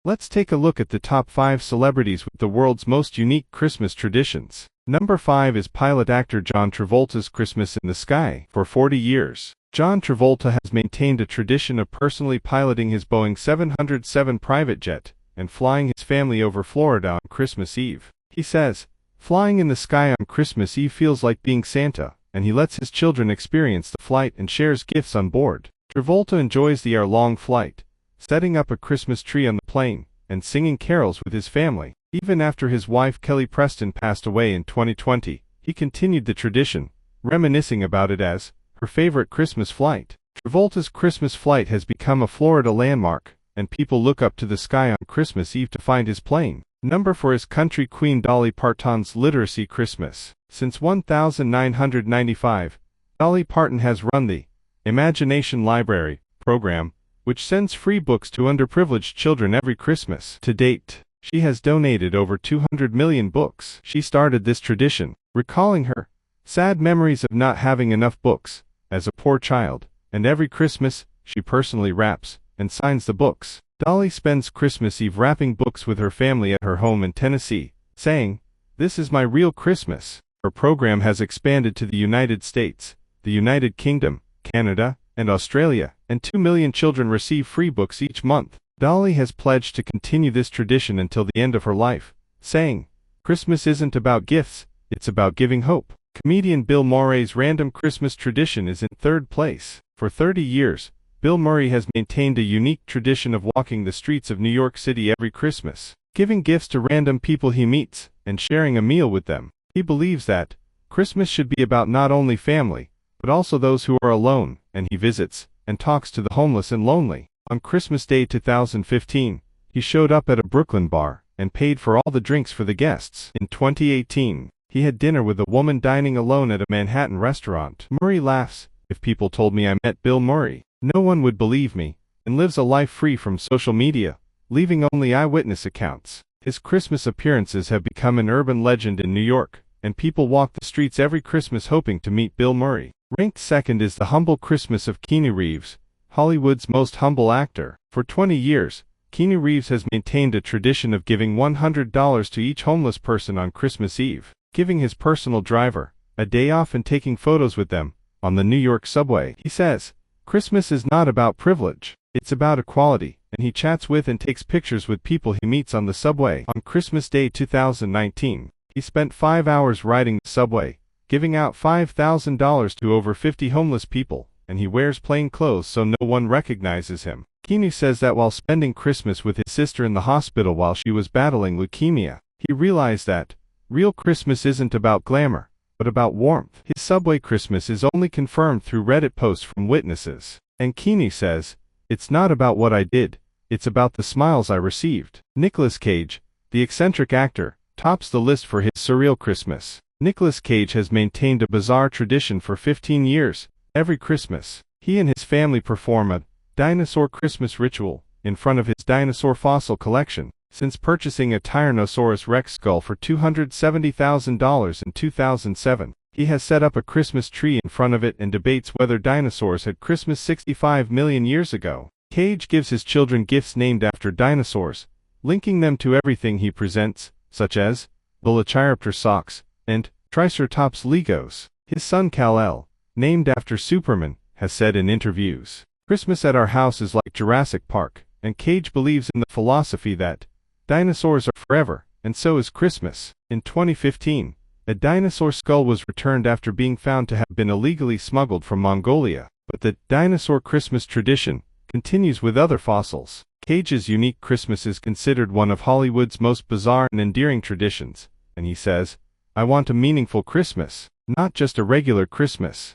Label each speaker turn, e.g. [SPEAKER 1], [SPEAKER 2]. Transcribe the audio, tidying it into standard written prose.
[SPEAKER 1] Let's take a look at the top 5 celebrities with the world's most unique Christmas traditions. Number 5 is pilot actor John Travolta's Christmas in the Sky. For 40 years, John Travolta has maintained a tradition of personally piloting his Boeing 707 private jet and flying his family over Florida on Christmas Eve. He says, "Flying in the sky on Christmas Eve feels like being Santa," and he lets his children experience the flight and shares gifts on board. Travolta enjoys the hour-long flight, setting up a Christmas tree on the plane, and singing carols with his family. Even after his wife Kelly Preston passed away in 2020, he continued the tradition, reminiscing about it as her favorite Christmas flight. Travolta's Christmas flight has become a Florida landmark, and people look up to the sky on Christmas Eve to find his plane. Number 4 is country queen Dolly Parton's Literacy Christmas. Since 1995, Dolly Parton has run the Imagination Library program, which sends free books to underprivileged children every Christmas. To date, she has donated over 200 million books. She started this tradition, recalling her sad memories of not having enough books as a poor child, and every Christmas, she personally wraps and signs the books. Dolly spends Christmas Eve wrapping books with her family at her home in Tennessee, saying, "This is my real Christmas." Her program has expanded to the United States, the United Kingdom, Canada, and Australia, and 2 million children receive free books each month. Dolly has pledged to continue this tradition until the end of her life, saying, "Christmas isn't about gifts, it's about giving hope." Comedian Bill Murray's random Christmas tradition is in third place. For 30 years, Bill Murray has maintained a unique tradition of walking the streets of New York City every Christmas, giving gifts to random people he meets, and sharing a meal with them. He believes that Christmas should be about not only family, but also those who are alone, and he visits and talks to the homeless and lonely. On Christmas Day 2015, he showed up at a Brooklyn bar and paid for all the drinks for the guests. In 2018, he had dinner with a woman dining alone at a Manhattan restaurant. Murray laughs, "If people told me I met Bill Murray, no one would believe me," and lives a life free from social media, leaving only eyewitness accounts. His Christmas appearances have become an urban legend in New York, and people walk the streets every Christmas hoping to meet Bill Murray. Ranked second is The Humble Christmas of Keanu Reeves, Hollywood's most humble actor. For 20 years, Keanu Reeves has maintained a tradition of giving $100 to each homeless person on Christmas Eve, giving his personal driver a day off and taking photos with them on the New York subway. He says, "Christmas is not about privilege, it's about equality," and he chats with and takes pictures with people he meets on the subway. On Christmas Day 2019, he spent 5 hours riding the subway, giving out $5,000 to over 50 homeless people, and he wears plain clothes so no one recognizes him. Keanu says that while spending Christmas with his sister in the hospital while she was battling leukemia, he realized that real Christmas isn't about glamour, but about warmth. His subway Christmas is only confirmed through Reddit posts from witnesses. And Keanu says, "It's not about what I did, it's about the smiles I received." Nicolas Cage, the eccentric actor, tops the list for his surreal Christmas. Nicolas Cage has maintained a bizarre tradition for 15 years. Every Christmas, he and his family perform a dinosaur Christmas ritual in front of his dinosaur fossil collection. Since purchasing a Tyrannosaurus Rex skull for $270,000 in 2007, he has set up a Christmas tree in front of it and debates whether dinosaurs had Christmas 65 million years ago. Cage gives his children gifts named after dinosaurs, linking them to everything he presents, such as Velociraptor socks and Triceratops Legos. His son Kal-El, named after Superman, has said in interviews, "Christmas at our house is like Jurassic Park," and Cage believes in the philosophy that dinosaurs are forever, and so is Christmas. In 2015, a dinosaur skull was returned after being found to have been illegally smuggled from Mongolia, but the dinosaur Christmas tradition continues with other fossils. Cage's unique Christmas is considered one of Hollywood's most bizarre and endearing traditions, and he says, "I want a meaningful Christmas, not just a regular Christmas."